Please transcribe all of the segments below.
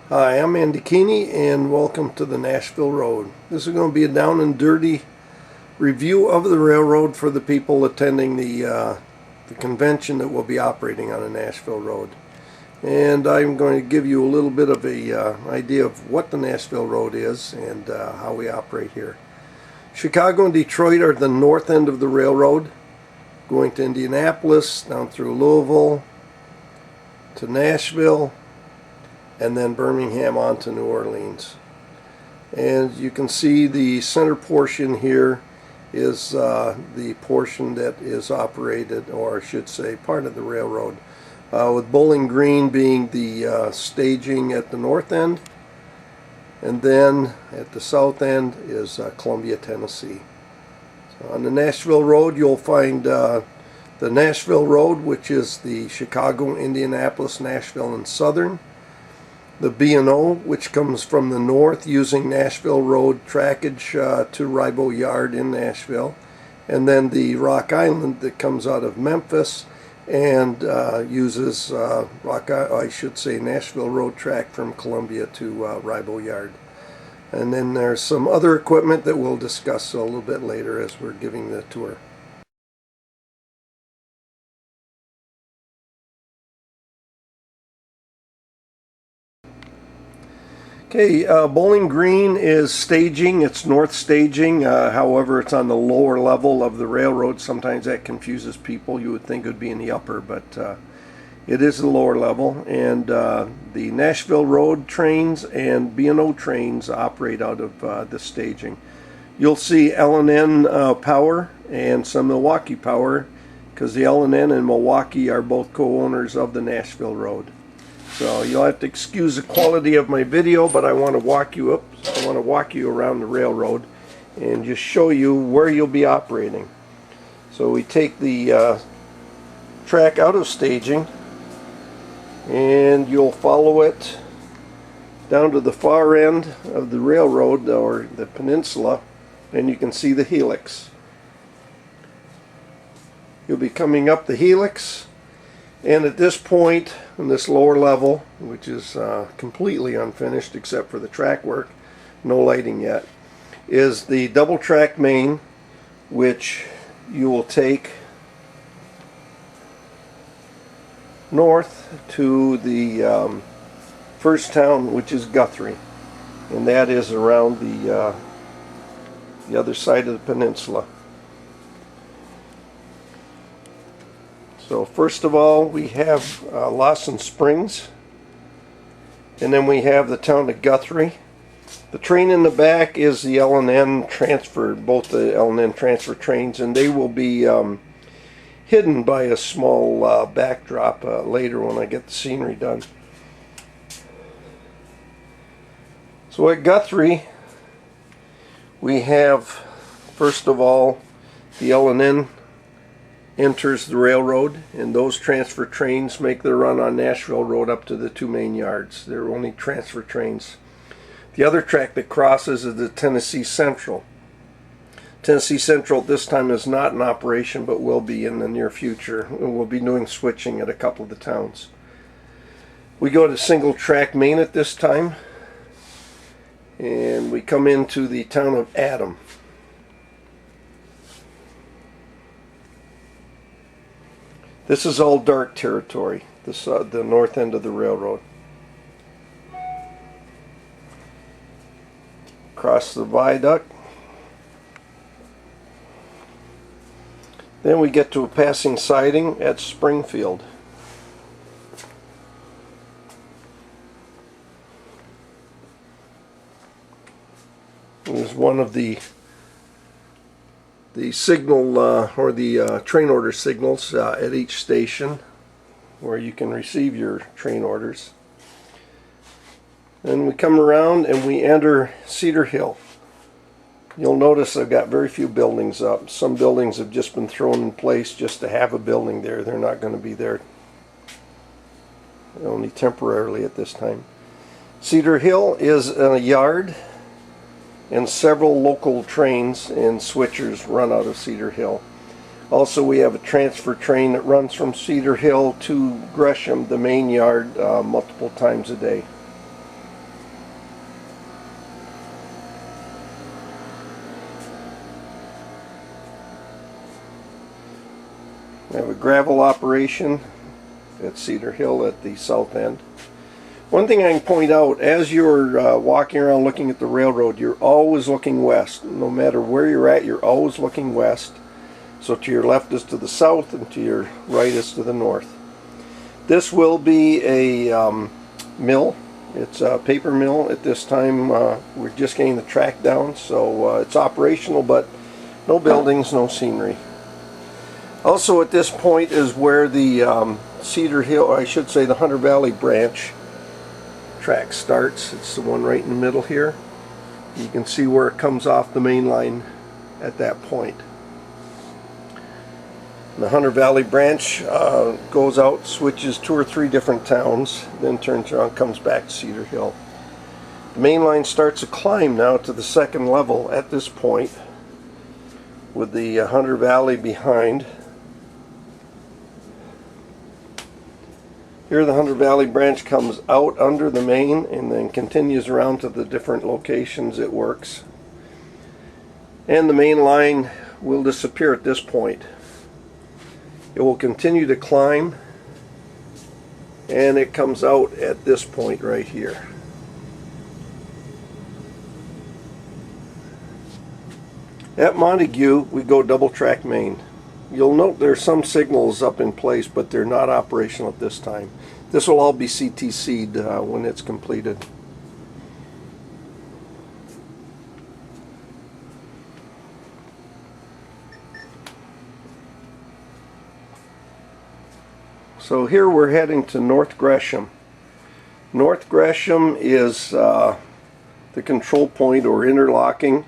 Hi, I'm Andy Keeney and welcome to the Nashville Road. This is going to be a down and dirty review of the railroad for the people attending the convention that will be operating on the Nashville Road. And I'm going to give you a little bit of a idea of what the Nashville Road is and how we operate here. Chicago and Detroit are the north end of the railroad, going to Indianapolis, down through Louisville, to Nashville, and then Birmingham on to New Orleans. And you can see the center portion here is the portion that is operated, or I should say part of the railroad, with Bowling Green being the staging at the north end, and then at the south end is Columbia, Tennessee. So on the Nashville Road you'll find the Nashville Road, which is the Chicago, Indianapolis, Nashville, and Southern. The B&O, which comes from the north using Nashville Road trackage to Ribo Yard in Nashville. And then the Rock Island that comes out of Memphis and uses Nashville Road track from Columbia to Ribo Yard. And then there's some other equipment that we'll discuss a little bit later as we're giving the tour. Okay, Bowling Green is staging. It's north staging. However, it's on the lower level of the railroad. Sometimes that confuses people. You would think it would be in the upper, but it is the lower level. And the Nashville Road trains and B&O trains operate out of this staging. You'll see L&N Power and some Milwaukee Power, because the L&N and Milwaukee are both co-owners of the Nashville Road. So you'll have to excuse the quality of my video, but I want to walk you around the railroad and just show you where you'll be operating. So we take the track out of staging and you'll follow it down to the far end of the railroad, or the peninsula, and you can see the helix. You'll be coming up the helix, and at this point, in this lower level, which is completely unfinished except for the track work, no lighting yet, is the double track main, which you will take north to the first town, which is Guthrie, and that is around the other side of the peninsula. So first of all, we have Lawson Springs, and then we have the town of Guthrie. The train in the back is the L&N transfer, both the L&N transfer trains, and they will be hidden by a small backdrop later when I get the scenery done. So at Guthrie, we have, first of all, the L&N enters the railroad, and those transfer trains make their run on Nashville Road up to the two main yards. They're only transfer trains. The other track that crosses is the Tennessee Central. Tennessee Central at this time is not in operation, but will be in the near future. We'll be doing switching at a couple of the towns. We go to single track main at this time, and we come into the town of Adam. This is all dark territory, the north end of the railroad. Across the viaduct. Then we get to a passing siding at Springfield. There's one of the signal or the train order signals at each station where you can receive your train orders. Then we come around and we enter Cedar Hill. You'll notice I've got very few buildings up. Some buildings have just been thrown in place just to have a building there. They're not going to be there only temporarily at this time. Cedar Hill is a yard, and several local trains and switchers run out of Cedar Hill. Also, we have a transfer train that runs from Cedar Hill to Gresham, the main yard, multiple times a day. We have a gravel operation at Cedar Hill at the south end. One thing I can point out, as you're walking around looking at the railroad, you're always looking west. No matter where you're at, you're always looking west. So to your left is to the south, and to your right is to the north. This will be a mill. It's a paper mill at this time. We're just getting the track down, so it's operational, but no buildings, no scenery. Also at this point is where the Cedar Hill, I should say the Hunter Valley branch track starts. It's the one right in the middle here. You can see where it comes off the main line at that point. The Hunter Valley branch goes out, switches 2 or 3 different towns, then turns around, comes back to Cedar Hill. The main line starts a climb now to the 2nd level at this point, with the Hunter Valley behind. Here the Hunter Valley branch comes out under the main and then continues around to the different locations it works. And the main line will disappear at this point. It will continue to climb, and it comes out at this point right here. At Montague, we go double track main. You'll note there's some signals up in place, but they're not operational at this time. This will all be CTC'd when it's completed. So here we're heading to North Gresham. North Gresham is the control point or interlocking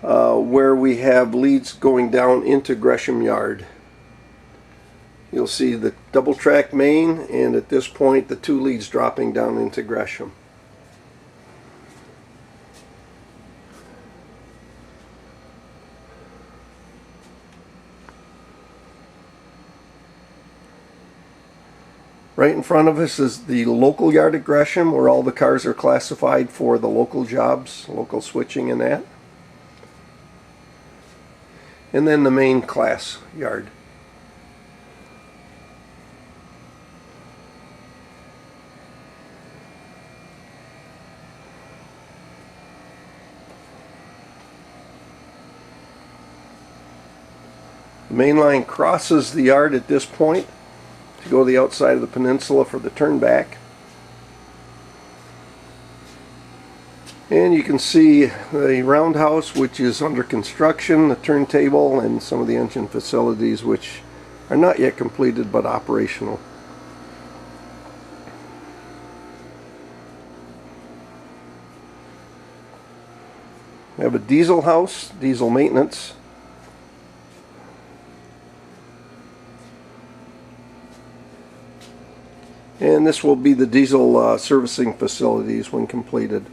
where we have leads going down into Gresham Yard. You'll see the double track main, and at this point the 2 leads dropping down into Gresham. Right in front of us is the local yard at Gresham, where all the cars are classified for the local jobs, local switching and that. And then the main class yard. The main line crosses the yard at this point to go to the outside of the peninsula for the turn back. And you can see the roundhouse, which is under construction, the turntable, and some of the engine facilities, which are not yet completed but operational. We have a diesel house, diesel maintenance. And this will be the diesel servicing facilities when completed.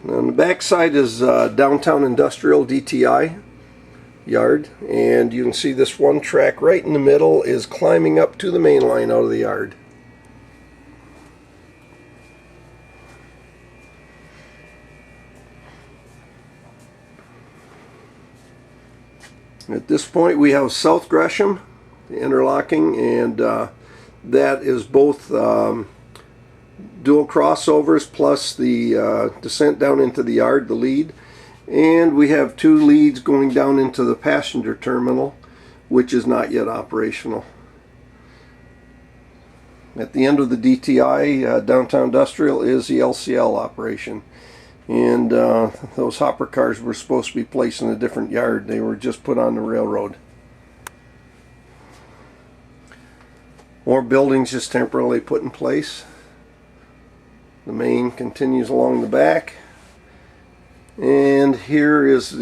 On the back side is downtown industrial DTI yard, and you can see this one track right in the middle is climbing up to the main line out of the yard. At this point we have South Gresham, the interlocking, and that is both dual crossovers plus the descent down into the yard, the lead. And we have 2 leads going down into the passenger terminal, which is not yet operational. At the end of the DTI, downtown industrial, is the LCL operation. And those hopper cars were supposed to be placed in a different yard. They were just put on the railroad. More buildings just temporarily put in place. The main continues along the back. And here is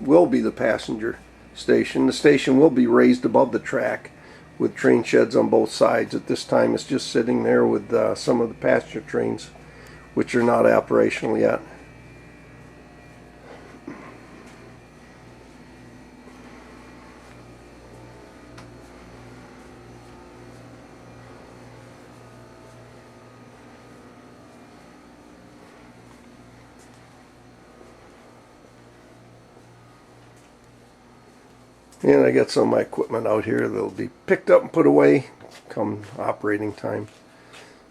will be the passenger station. The station will be raised above the track with train sheds on both sides. At this time it's just sitting there with some of the passenger trains, which are not operational yet. And I got some of my equipment out here that'll be picked up and put away come operating time.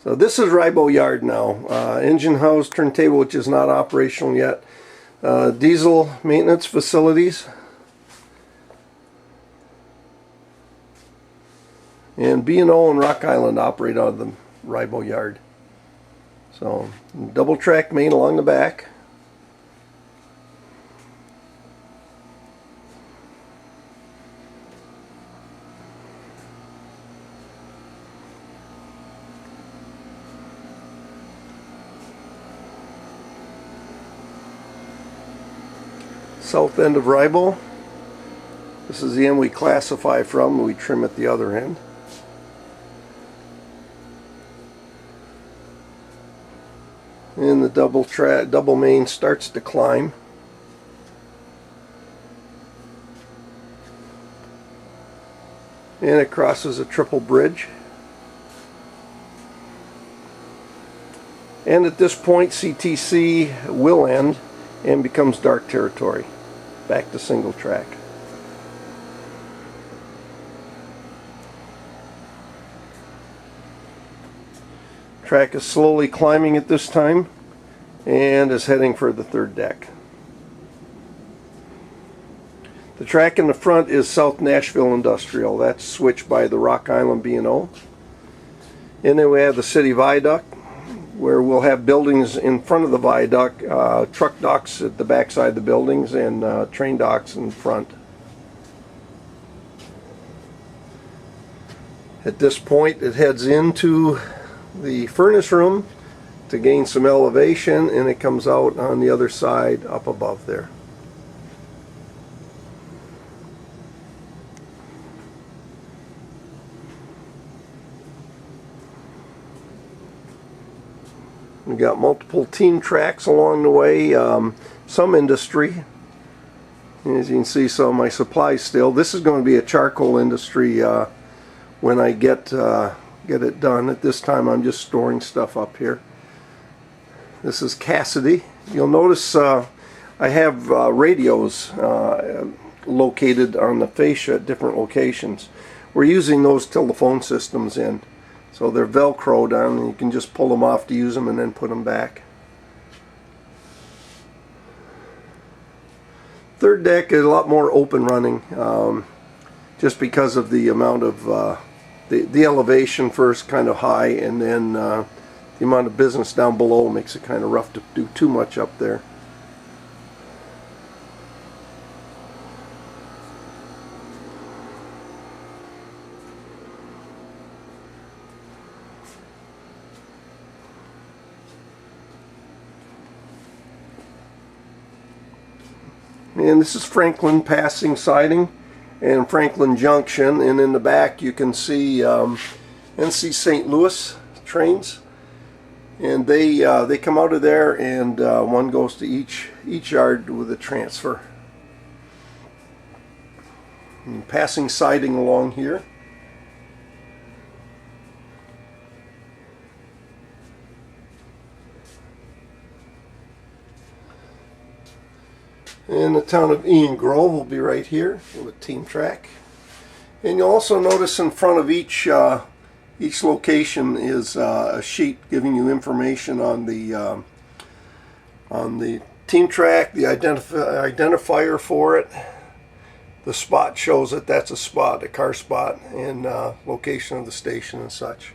So this is Ribo Yard now. Engine house, turntable, which is not operational yet. Diesel maintenance facilities. And B&O and Rock Island operate out of the Ribo Yard. So double track main along the back. South end of Ribo. This is the end we classify from. We trim at the other end. And the double main starts to climb. And it crosses a triple bridge. And at this point, CTC will end and becomes dark territory. Back to single track. Track is slowly climbing at this time and is heading for the third deck. The track in the front is South Nashville Industrial. That's switched by the Rock Island B&O. And then we have the city viaduct, where we'll have buildings in front of the viaduct, truck docks at the back side of the buildings, and train docks in front. At this point, it heads into the furnace room to gain some elevation, and it comes out on the other side up above there. We got multiple team tracks along the way, some industry. As you can see, some of my supplies still. This is going to be a charcoal industry when I get it done. At this time, I'm just storing stuff up here. This is Cassidy. You'll notice I have radios located on the fascia at different locations. We're using those till the phone system's in. So they're velcroed on, and you can just pull them off to use them and then put them back. Third deck is a lot more open running, just because of the amount of the elevation first kind of high, and then the amount of business down below makes it kind of rough to do too much up there. And this is Franklin passing siding and Franklin Junction, and in the back you can see NC St. Louis trains, and they come out of there, and one goes to each yard with a transfer. And passing siding along here. And the town of Ian Grove will be right here with team track. And you'll also notice in front of each location is a sheet giving you information on the team track, the identifier for it. The spot shows that that's a spot, a car spot, and location of the station and such.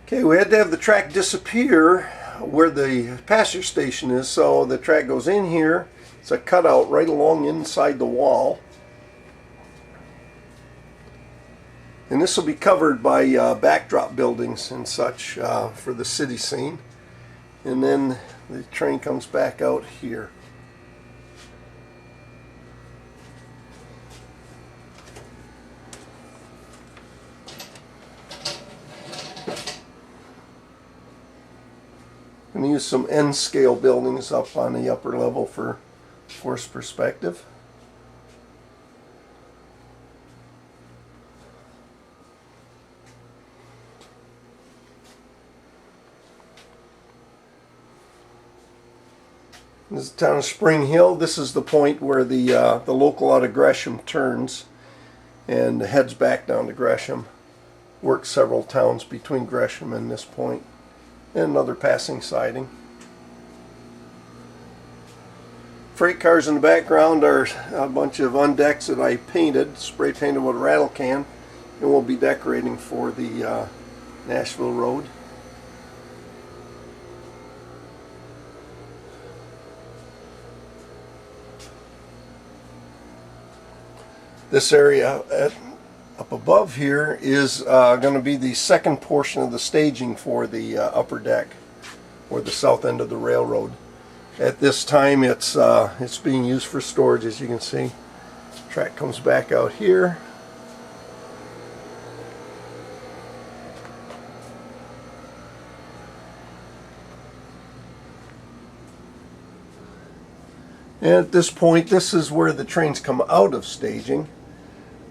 Okay, we had to have the track disappear where the passenger station is, so the track goes in here. It's a cutout right along inside the wall, and this will be covered by backdrop buildings and such for the city scene. And then the train comes back out here. I'm going to use some N-scale buildings up on the upper level for force perspective. This is the town of Spring Hill. This is the point where the local out of Gresham turns and heads back down to Gresham. Works several towns between Gresham and this point. And another passing siding. Freight cars in the background are a bunch of undecks that I painted, spray painted with a rattle can, and we'll be decorating for the Nashville Road. This area up above here is going to be the second portion of the staging for the upper deck, or the south end of the railroad. At this time it's being used for storage, as you can see. Track comes back out here. And at this point, this is where the trains come out of staging.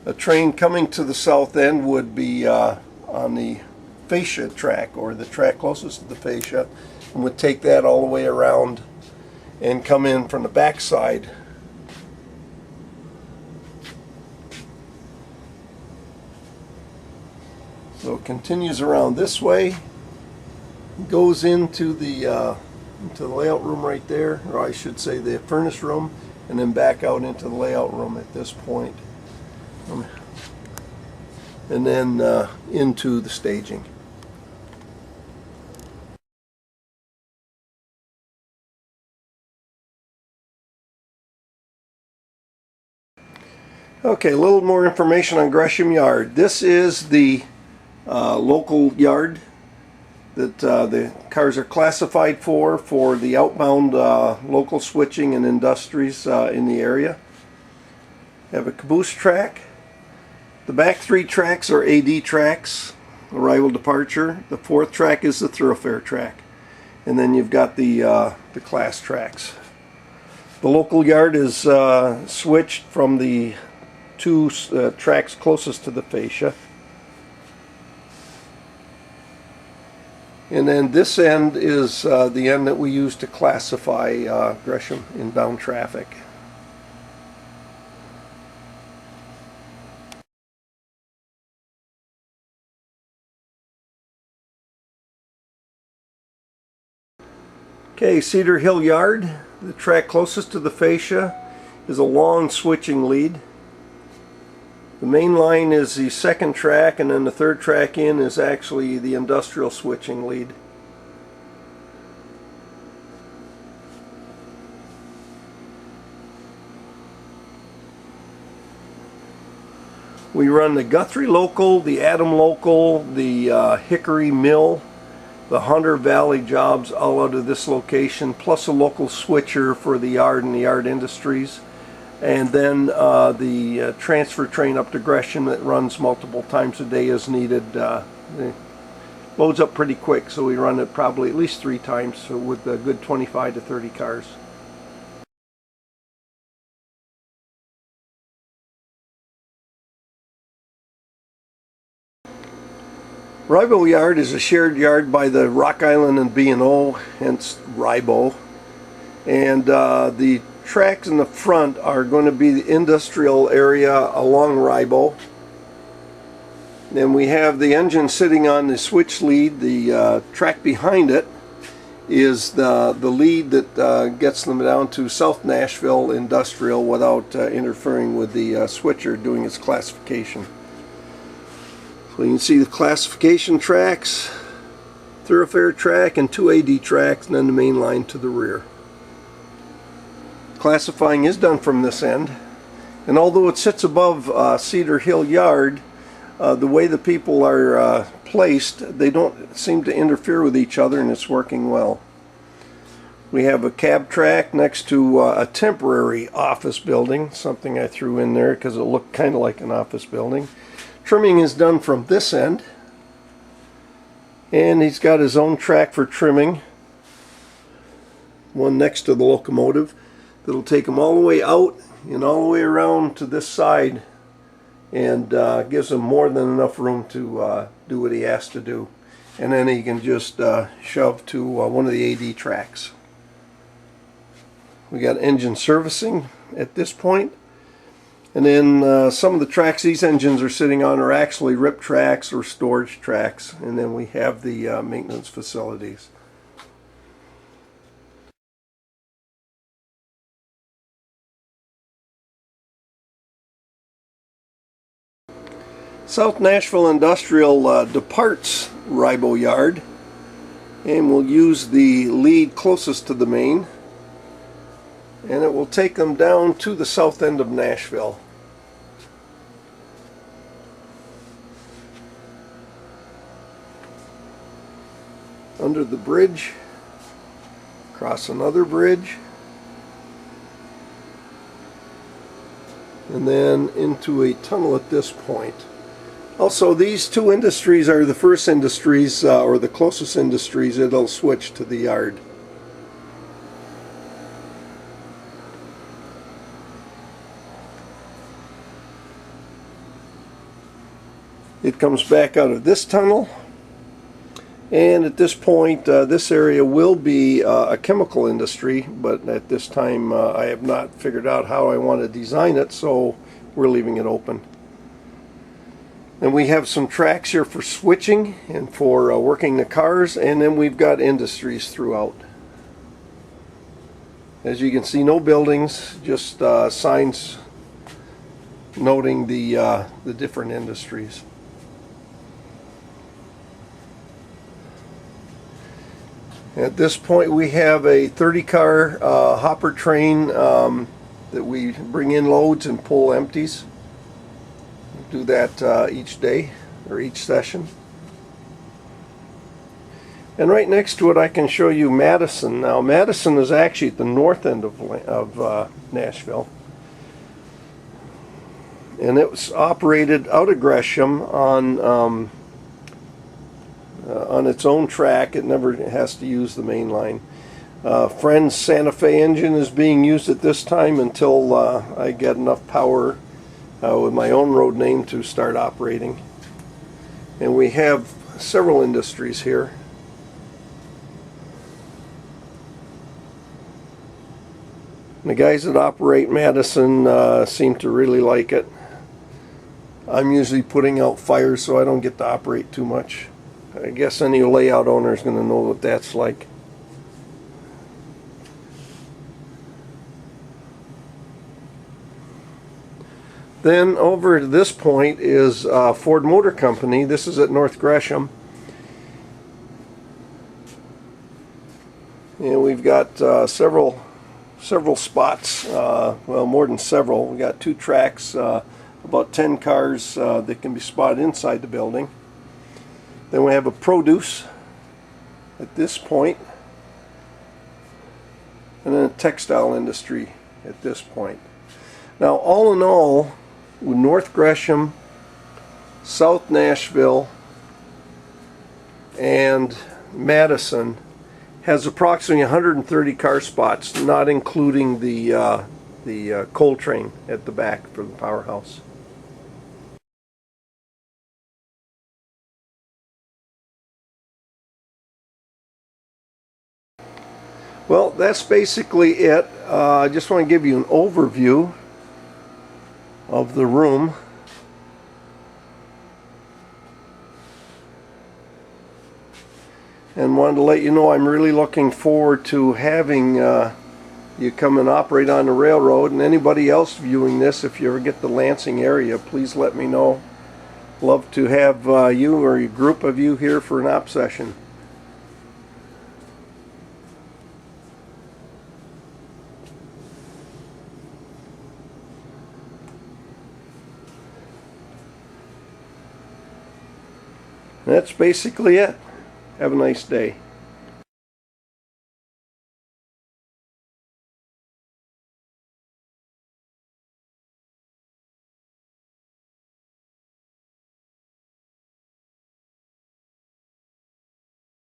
A train coming to the south end would be on the fascia track, or the track closest to the fascia, and would take that all the way around and come in from the back side. So it continues around this way, goes into the layout room right there, or I should say the furnace room, and then back out into the layout room at this point. And then into the staging. Okay, a little more information on Gresham Yard. This is the local yard that the cars are classified for the outbound local switching and industries in the area. Have a caboose track. The back three tracks are AD tracks, arrival departure. The fourth track is the thoroughfare track, and then you've got the class tracks. The local yard is switched from the two tracks closest to the fascia, and then this end is the end that we use to classify Gresham inbound traffic. Okay, Cedar Hill Yard, the track closest to the fascia, is a long switching lead. The main line is the second track, and then the third track in is actually the industrial switching lead. We run the Guthrie local, the Adam local, the Hickory Mill, the Hunter Valley jobs all out of this location, plus a local switcher for the yard and the yard industries, and then the transfer train up to Gresham that runs multiple times a day as needed. It loads up pretty quick, so we run it probably at least 3 times with a good 25 to 30 cars. Ribo Yard is a shared yard by the Rock Island and B&O, hence Ribo. And the tracks in the front are going to be the industrial area along Ribo. Then we have the engine sitting on the switch lead. The track behind it is the lead that gets them down to South Nashville Industrial without interfering with the switcher doing its classification. So you can see the classification tracks, thoroughfare track, and 2 AD tracks, and then the main line to the rear. Classifying is done from this end, and although it sits above Cedar Hill Yard, the way the people are placed, they don't seem to interfere with each other, and it's working well. We have a cab track next to a temporary office building, something I threw in there because it looked kind of like an office building. Trimming is done from this end, and he's got his own track for trimming, one next to the locomotive, that'll take him all the way out and all the way around to this side, and gives him more than enough room to do what he has to do. And then he can just shove to one of the AD tracks. We got engine servicing at this point. And then some of the tracks these engines are sitting on are actually rip tracks or storage tracks. And then we have the maintenance facilities. South Nashville Industrial departs Ribo Yard, and we'll use the lead closest to the main, and it will take them down to the south end of Nashville. Under the bridge, across another bridge, and then into a tunnel at this point. Also, these two industries are the first industries, or the closest industries, it'll switch to the yard. It comes back out of this tunnel, and at this point this area will be a chemical industry, but at this time I have not figured out how I want to design it, so we're leaving it open. And we have some tracks here for switching and for working the cars, and then we've got industries throughout. As you can see, no buildings, just signs noting the different industries. At this point we have a 30-car hopper train that we bring in loads and pull empties. Do that each day or each session. And right next to it I can show you Madison. Now Madison is actually at the north end of Nashville, and it was operated out of Gresham on its own track. It never has to use the main line. Friend's Santa Fe engine is being used at this time until I get enough power with my own road name to start operating. And we have several industries here. And the guys that operate Madison seem to really like it. I'm usually putting out fires, so I don't get to operate too much. I guess any layout owner is going to know what that's like. Then over to this point is Ford Motor Company. This is at North Gresham. And we've got several spots, well, more than several. We got two tracks, about 10 cars that can be spotted inside the building. Then we have a produce at this point, and then a textile industry at this point. Now, all in all, with North Gresham, South Nashville, and Madison has approximately 130 car spots, not including the coal train at the back for the powerhouse. Well, that's basically it. I just want to give you an overview of the room. And wanted to let you know I'm really looking forward to having you come and operate on the railroad. And anybody else viewing this, if you ever get the Lansing area, please let me know. Love to have you or a group of you here for an op session. That's basically it. Have a nice day.